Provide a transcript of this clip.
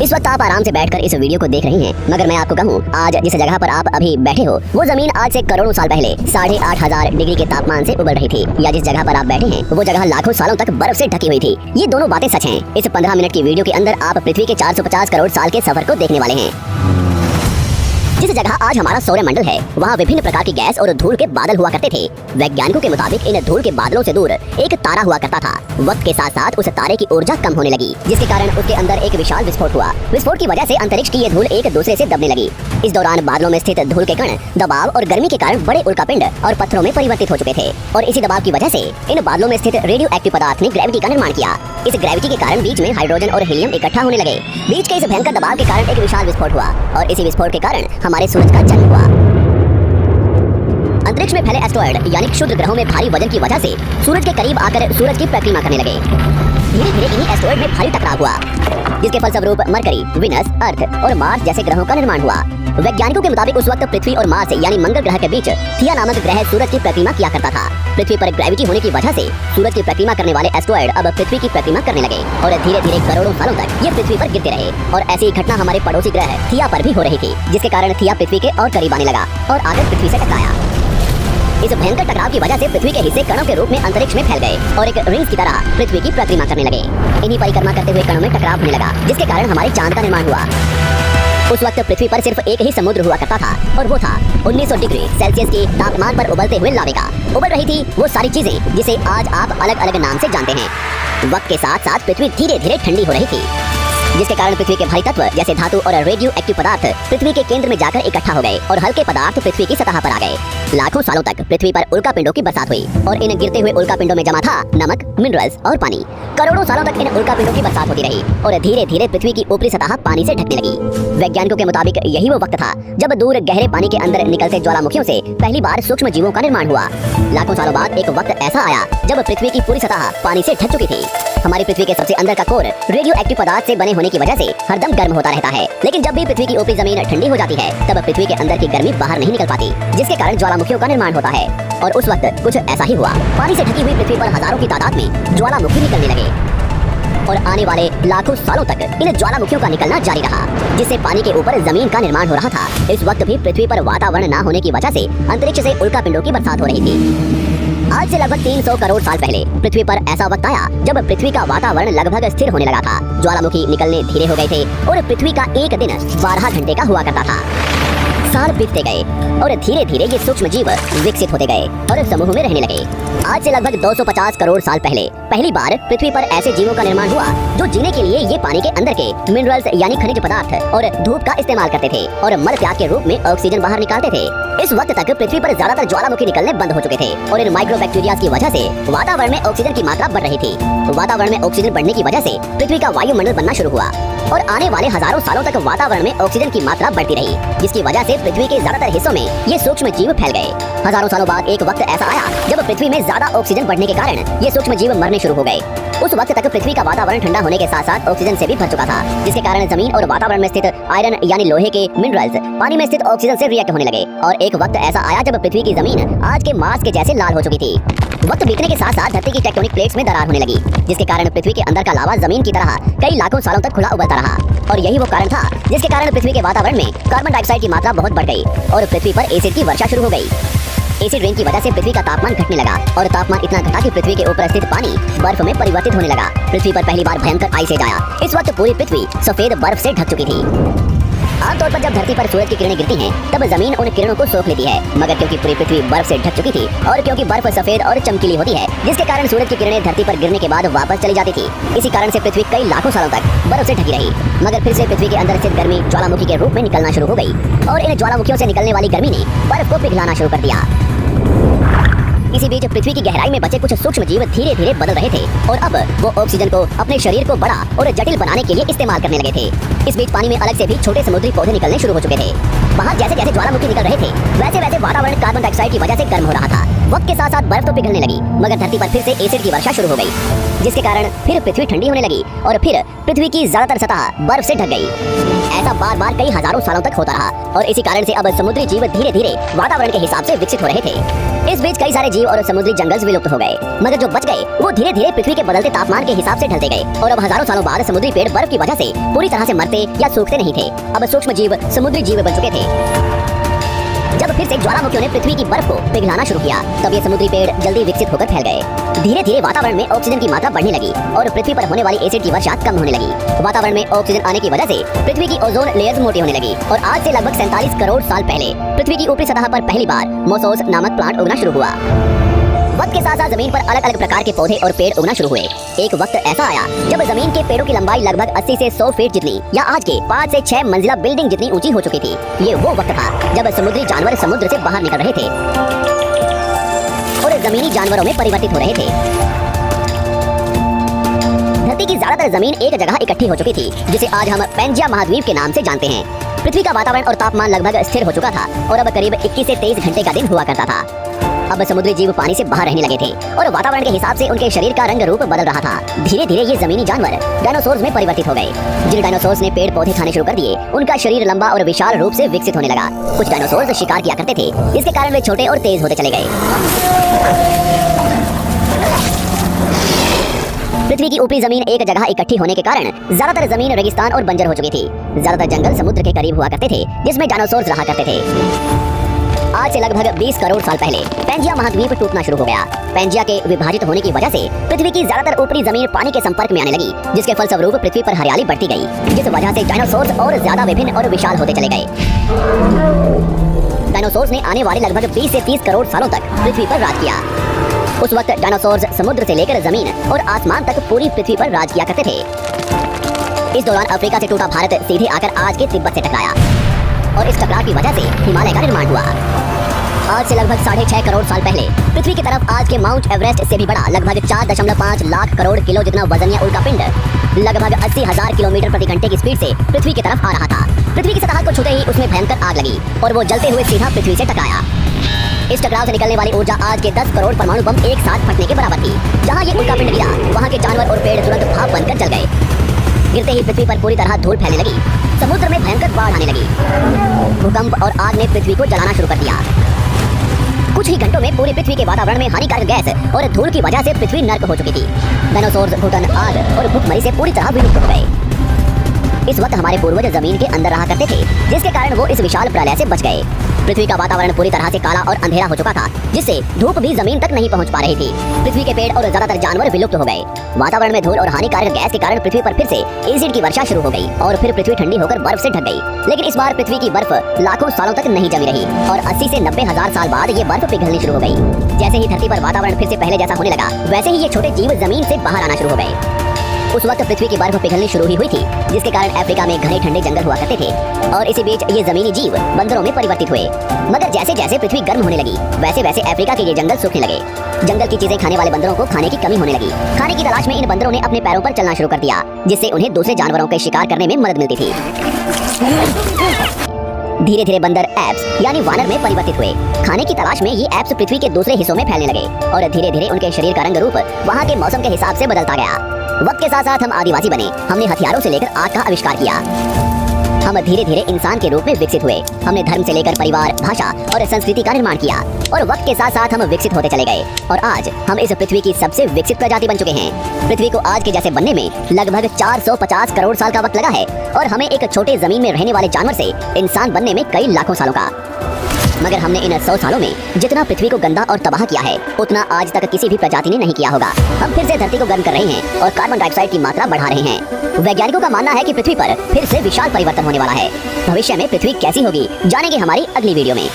इस वक्त आप आराम से बैठकर इस वीडियो को देख रही हैं, मगर मैं आपको कहूँ, आज जिस जगह पर आप अभी बैठे हो वो जमीन आज से करोड़ों साल पहले 8,500 डिग्री के तापमान से उबल रही थी, या जिस जगह पर आप बैठे हैं वो जगह लाखों सालों तक बर्फ से ढकी हुई थी। ये दोनों बातें सच हैं। इस 15 मिनट की वीडियो के अंदर आप पृथ्वी के 450 करोड़ साल के सफर को देखने वाले हैं। जिस जगह आज हमारा सौरमंडल है वहाँ विभिन्न प्रकार की गैस और धूल के बादल हुआ करते थे। वैज्ञानिकों के मुताबिक इन धूल के बादलों से दूर एक तारा हुआ करता था। वक्त के साथ साथ उस तारे की ऊर्जा कम होने लगी, जिसके कारण उसके अंदर एक विशाल विस्फोट हुआ। विस्फोट की वजह से अंतरिक्ष की ये धूल एक दूसरे से दबने लगी। इस दौरान बादलों में स्थित धूल के कण दबाव और गर्मी के कारण बड़े उल्कापिंड और पत्थरों में परिवर्तित हो चुके थे, और इसी दबाव की वजह से इन बादलों में स्थित रेडियो एक्टिव पदार्थ ने ग्रेविटी का निर्माण किया। इस ग्रेविटी के कारण बीच में हाइड्रोजन और हीलियम इकट्ठा होने लगे। बीच के इस भयंकर दबाव के कारण एक विशाल विस्फोट हुआ, और इसी विस्फोट के कारण हमारे सूरज का जन्म हुआ। अंतरिक्ष में फैले एस्टेरॉयड यानी क्षुद्र ग्रहों में भारी वजन की वजह से सूरज के करीब आकर सूरज की परिक्रमा करने लगे। धीरे धीरे इन्हीं एस्टेरॉयड में भारी टकराव हुआ, जिसके फलस्वरूप मरकरी, विनस, अर्थ और मार्स जैसे ग्रहों का निर्माण हुआ। वैज्ञानिकों के मुताबिक उस वक्त पृथ्वी और मार्स यानी मंगल ग्रह के बीच थिया नामक ग्रह सूरज की प्रतिमा किया करता था। पृथ्वी पर ग्रेविटी होने की वजह से सूरज की प्रतिमा करने वाले एस्टेरॉयड अब पृथ्वी की प्रतिमा करने लगे, और धीरे धीरे करोड़ों सालों तक ये पृथ्वी पर गिरते रहे। और ऐसी घटना हमारे पड़ोसी ग्रह थिया पर भी हो रही थी, जिसके कारण थिया पृथ्वी के और करीब आने लगा और आकर पृथ्वी से टकराया। इस भयंकर टकराव की वजह से पृथ्वी के हिस्से कणों के रूप में अंतरिक्ष में फैल गए और एक रिंग्स की तरह पृथ्वी की परिक्रमा करने लगे। इन्हीं परिक्रमा करते हुए कणों में टकराव होने लगा, जिसके कारण हमारे चांद का निर्माण हुआ। उस वक्त पृथ्वी पर सिर्फ एक ही समुद्र हुआ करता था, और वो था 1900 डिग्री सेल्सियस के तापमान पर उबलते हुए लावे का। उबल रही थी वो सारी चीजें जिसे आज आप अलग अलग नाम से जानते हैं। वक्त के साथ साथ पृथ्वी धीरे धीरे ठंडी हो रही थी, जिसके कारण पृथ्वी के भारी तत्व जैसे धातु और रेडियो एक्टिव पदार्थ पृथ्वी के केंद्र में जाकर इकट्ठा हो गए, और हल्के पदार्थ पृथ्वी की सतह पर आ गए। लाखों सालों तक पृथ्वी पर उल्कापिंडों की बरसात हुई, और इन गिरते हुए उल्कापिंडों में जमा था नमक, मिनरल्स और पानी। करोड़ों सालों तक इन उल्कापिंडों की बरसात होती रही, और धीरे धीरे पृथ्वी की ऊपरी सतह पानी से ढकने लगी। वैज्ञानिकों के मुताबिक यही वो वक्त था जब दूर गहरे पानी के अंदर निकलते ज्वालामुखियों से पहली बार सूक्ष्म जीवों का निर्माण हुआ। लाखों सालों बाद एक वक्त ऐसा आया जब पृथ्वी की पूरी सतह पानी से ढक चुकी थी। हमारी पृथ्वी के सबसे अंदर का कोर रेडियो एक्टिव पदार्थ से बने होने की वजह से हरदम गर्म होता रहता है, लेकिन जब भी पृथ्वी की ऊपरी जमीन ठंडी हो जाती है तब पृथ्वी के अंदर की गर्मी बाहर नहीं निकल पाती, जिसके कारण ज्वालामुखियों का निर्माण होता है। और उस वक्त कुछ ऐसा ही हुआ। पानी से ढकी हुई पृथ्वी पर हजारों की तादाद में ज्वालामुखी निकलने लगे, और आने वाले लाखों सालों तक इन ज्वालामुखियों का निकलना जारी रहा, जिससे पानी के ऊपर जमीन का निर्माण हो रहा था। इस वक्त भी पृथ्वी पर वातावरण न होने की वजह से अंतरिक्ष से उल्कापिंडों की बरसात हो रही थी। आज से लगभग 300 करोड़ साल पहले पृथ्वी पर ऐसा वक्त आया जब पृथ्वी का वातावरण लगभग स्थिर होने लगा था। ज्वालामुखी निकलने धीरे हो गए थे, और पृथ्वी का एक दिन 12 घंटे का हुआ करता था। साल बीतते गए, और धीरे धीरे ये सूक्ष्म जीव विकसित होते गए और समूह में रहने लगे। आज से लगभग 250 करोड़ साल पहले पहली बार पृथ्वी पर ऐसे जीवों का निर्माण हुआ जो जीने के लिए ये पानी के अंदर के मिनरल्स यानी खनिज पदार्थ और धूप का इस्तेमाल करते थे, और मल त्याग के रूप में ऑक्सीजन बाहर निकालते थे। इस वक्त तक पृथ्वी पर ज्यादातर ज्वालामुखी निकलने बंद हो चुके थे, और इन माइक्रोबैक्टीरिया की वजह से वातावरण में ऑक्सीजन की मात्रा बढ़ रही थी। वातावरण में ऑक्सीजन बढ़ने की वजह से पृथ्वी का वायुमंडल बनना शुरू हुआ, और आने वाले हजारों सालों तक वातावरण में ऑक्सीजन की मात्रा बढ़ती रही, जिसकी वजह से पृथ्वी के ज्यादातर हिस्सों में ये सूक्ष्म जीव फैल गए। हजारों सालों बाद एक वक्त ऐसा आया जब पृथ्वी में ज्यादा ऑक्सीजन बढ़ने के कारण ये सूक्ष्म जीव मरने शुरू हो गए। उस वक्त तक पृथ्वी का वातावरण ठंडा होने के साथ साथ ऑक्सीजन से भी भर चुका था, जिसके कारण जमीन और वातावरण में स्थित आयरन यानी लोहे के मिनरल्स पानी में स्थित ऑक्सीजन से रिएक्ट होने लगे। और एक वक्त ऐसा आया जब पृथ्वी की जमीन आज के मार्स के जैसे लाल हो चुकी थी। वक्त बीतने के साथ साथ धरती की टेक्टोनिक प्लेट्स में दरार होने लगी, जिसके कारण पृथ्वी के अंदर का लावा जमीन की तरह कई लाखों सालों तक खुला उबलता रहा, और यही वो कारण था जिसके कारण पृथ्वी के वातावरण में कार्बन डाइऑक्साइड की मात्रा बहुत बढ़ गई, और पृथ्वी पर एसिड की वर्षा शुरू हो गई। एसिड रेन की वजह से पृथ्वी का तापमान घटने लगा, और तापमान इतना घटा कि पृथ्वी के ऊपर स्थित पानी बर्फ में परिवर्तित होने लगा। पृथ्वी पर पहली बार भयंकर आइस एज आया। इस वक्त पूरी पृथ्वी सफेद बर्फ से ढक चुकी थी। आमतौर पर जब धरती पर सूरज की किरणें गिरती हैं तब जमीन उन किरणों को सोख लेती है, मगर क्योंकि पूरी पृथ्वी बर्फ से ढक चुकी थी, और क्योंकि बर्फ सफेद और चमकीली होती है, जिसके कारण सूरज की किरणें धरती पर गिरने के बाद वापस चली जाती थी। इसी कारण से पृथ्वी कई लाखों सालों तक बर्फ से ढकी रही, मगर फिर से पृथ्वी के अंदर स्थित गर्मी ज्वालामुखी के रूप में निकलना शुरू हो गई, और इन ज्वालामुखियों से निकलने वाली गर्मी ने बर्फ को पिघलाना शुरू कर दिया। इसी बीच पृथ्वी की गहराई में बचे कुछ सूक्ष्म जीव धीरे धीरे बदल रहे थे, और अब वो ऑक्सीजन को अपने शरीर को बड़ा और जटिल बनाने के लिए इस्तेमाल करने लगे थे। इस बीच पानी में अलग से भी छोटे समुद्री पौधे निकलने शुरू हो चुके थे। बाहर जैसे जैसे ज्वालामुखी निकल रहे थे वैसे वैसे वातावरण कार्बन डाइऑक्साइड की वजह से गर्म हो रहा था। वक्त के साथ साथ बर्फ तो पिघलने लगी, मगर धरती पर फिर से एसिड की वर्षा शुरू हो गई, जिसके कारण फिर पृथ्वी ठंडी होने लगी, और फिर पृथ्वी की ज्यादातर सतह बर्फ से ढक गई। ऐसा बार बार कई हजारों सालों तक होता रहा, और इसी कारण से अब समुद्री जीव धीरे धीरे वातावरण के हिसाब से विकसित हो रहे थे। इस बीच कई सारे जीव और समुद्री जंगल विलुप्त हो गए, मगर जो बच गए वो धीरे धीरे पृथ्वी के बदलते तापमान के हिसाब से ढलते गए और अब हजारों सालों बाद समुद्री पेड़ बर्फ की वजह से पूरी तरह से मरते या सूखते नहीं थे। अब सूक्ष्म जीव समुद्री जीव बन चुके थे। जब फिर से ज्वालामुखियों ने पृथ्वी की बर्फ को पिघलाना शुरू किया, तब ये समुद्री पेड़ जल्दी विकसित होकर फैल गए। धीरे धीरे वातावरण में ऑक्सीजन की मात्रा बढ़ने लगी और पृथ्वी पर होने वाली एसिड की वर्षा कम होने लगी। वातावरण में ऑक्सीजन आने की वजह से पृथ्वी की ओजोन लेयर्स मोटी होने लगी और आज से लगभग 47 करोड़ साल पहले पृथ्वी की ऊपरी सतह पर पहली बार मोसोस नामक प्लांट उगना शुरू हुआ। वक्त के साथ साथ जमीन पर अलग अलग प्रकार के पौधे और पेड़ उगना शुरू हुए। एक वक्त ऐसा आया जब जमीन के पेड़ों की लंबाई लगभग 80 से 100 फीट जितनी या आज के 5 से 6 मंजिला बिल्डिंग जितनी ऊंची हो चुकी थी। ये वो वक्त था जब समुद्री जानवर समुद्र से बाहर निकल रहे थे और जमीनी जानवरों में परिवर्तित हो रहे थे। धरती की ज्यादातर जमीन एक जगह इकट्ठी हो चुकी थी, जिसे आज हम पैंजिया महाद्वीप के नाम से जानते हैं। पृथ्वी का वातावरण और तापमान लगभग स्थिर हो चुका था और अब करीब 21 से 23 घंटे का दिन हुआ करता था। अब समुद्री जीव पानी से बाहर रहने लगे थे और वातावरण के हिसाब से उनके शरीर का रंग रूप बदल रहा था। धीरे धीरे ये जमीनी जानवर डायनासोर्स में परिवर्तित हो गए। जिन डायनासोर्स ने पेड़ पौधे खाने शुरू कर दिए, उनका शरीर लंबा और विशाल रूप से विकसित होने लगा। कुछ डायनासोर्स शिकार किया करते थे, जिसके कारण वे छोटे और तेज होते चले गए। पृथ्वी की ऊपरी जमीन एक जगह इकट्ठी होने के कारण ज्यादातर जमीन रेगिस्तान और बंजर हो चुकी थी। ज्यादातर जंगल समुद्र के करीब हुआ करते थे, जिसमें डायनासोर्स रहा करते थे। आज से लगभग 20 करोड़ साल पहले पैंजिया महाद्वीप टूटना शुरू हो गया। पैंजिया के विभाजित होने की वजह से पृथ्वी की ज्यादातर ऊपरी जमीन पानी के संपर्क में आने लगी, जिसके फलस्वरूप पृथ्वी पर हरियाली बढ़ती गई, जिस वजह से डायनासोर्स और ज्यादा विभिन्न और विशाल होते चले गए। डायनासोर्स ने आने वाले लगभग 20 से 30 करोड़ सालों तक पृथ्वी पर राज किया। उस वक्त डायनासोर्स समुद्र से लेकर जमीन और आसमान तक पूरी पृथ्वी पर राज किया करते थे। इस दौरान अफ्रीका से टूटा भारत सीधे आकर आज के तिब्बत से टकराया और इस टकराव की वजह से हिमालय का निर्माण हुआ। आज से लगभग 6.5 करोड़ साल पहले पृथ्वी की तरफ आज के माउंट एवरेस्ट से भी बड़ा लगभग 4.5 लाख करोड़ किलो जितना वजनिया उल्कापिंड लगभग 80,000 किलोमीटर प्रति घंटे की स्पीड से पृथ्वी की तरफ आ रहा था। पृथ्वी की सतह को छूते ही उसमें भयंकर आग लगी और वो जलते हुए सीधा पृथ्वी से टकराया। इस टकराव से निकलने वाली ऊर्जा आज के 10 करोड़ परमाणु बम एक साथ फटने के बराबर थी। जहाँ ये उल्कापिंड गिरा, वहाँ के जानवर और पेड़ तुरंत भाप बनकर जल गए। गिरते ही पृथ्वी पर पूरी तरह धूल फैलने लगी। समुद्र में भयंकर बाढ़ आने लगी। भूकंप और आग ने पृथ्वी को जलाना शुरू कर दिया। कुछ ही घंटों में पूरी पृथ्वी के वातावरण में हानिकारक गैस और धूल की वजह से पृथ्वी नर्क हो चुकी थी। डायनासोर्स, घुटन, आग और भूखमरी से पूरी तरह विलुप्त हो गए। इस वक्त हमारे पूर्वज जमीन के अंदर रहा करते थे, जिसके कारण वो इस विशाल प्रलय से बच गए। पृथ्वी का वातावरण पूरी तरह से काला और अंधेरा हो चुका था, जिससे धूप भी जमीन तक नहीं पहुंच पा रही थी। पृथ्वी के पेड़ और ज्यादातर जानवर विलुप्त हो गए। वातावरण में धूल और हानिकारक गैस के कारण पृथ्वी पर फिर से एसिड की वर्षा शुरू हो गई और फिर पृथ्वी ठंडी होकर बर्फ से ढक गई। लेकिन इस बार पृथ्वी की बर्फ लाखों सालों तक नहीं जमी रही और 80 से 90 हजार साल बाद ये बर्फ पिघलनी शुरू हो गई। जैसे ही धरती पर वातावरण फिर से पहले जैसा होने लगा, वैसे ही ये छोटे जीव जमीन से बाहर आना शुरू हो गए। उस वक्त पृथ्वी की बर्फ पिघलनी शुरू हुई थी, जिसके कारण अफ्रीका में घने ठंडे जंगल हुआ करते थे और इसी बीच ये जमीनी जीव बंदरों में परिवर्तित हुए। मगर जैसे जैसे पृथ्वी गर्म होने लगी, वैसे वैसे अफ्रीका के ये जंगल सूखने लगे। जंगल की चीजें खाने वाले बंदरों को खाने की कमी होने लगी। खाने की तलाश में इन बंदरों ने अपने पैरों पर चलना शुरू कर दिया, जिससे उन्हें दूसरे जानवरों के शिकार करने में मदद मिलती थी। धीरे धीरे बंदर एप्स यानी वानर में परिवर्तित हुए। खाने की तलाश में ये एप्स पृथ्वी के दूसरे हिस्सों में फैलने लगे और धीरे धीरे उनके शरीर का रंग रूप वहाँ के मौसम के हिसाब से बदलता गया। वक्त के साथ साथ हम आदिवासी बने। हमने हथियारों से लेकर आग का आविष्कार किया। हम धीरे धीरे इंसान के रूप में विकसित हुए। हमने धर्म से लेकर परिवार, भाषा और संस्कृति का निर्माण किया और वक्त के साथ साथ हम विकसित होते चले गए और आज हम इस पृथ्वी की सबसे विकसित प्रजाति बन चुके हैं। पृथ्वी को आज के जैसे बनने में लगभग 450 करोड़ साल का वक्त लगा है और हमें एक छोटे जमीन में रहने वाले जानवर से इंसान बनने में कई लाखों सालों का। मगर हमने इन 100 सालों में जितना पृथ्वी को गंदा और तबाह किया है, उतना आज तक किसी भी प्रजाति ने नहीं किया होगा। हम फिर से धरती को गर्म कर रहे हैं और कार्बन डाइऑक्साइड की मात्रा बढ़ा रहे हैं। वैज्ञानिकों का मानना है कि पृथ्वी पर फिर से विशाल परिवर्तन होने वाला है। भविष्य में पृथ्वी कैसी होगी, जानेंगे हमारी अगली वीडियो में।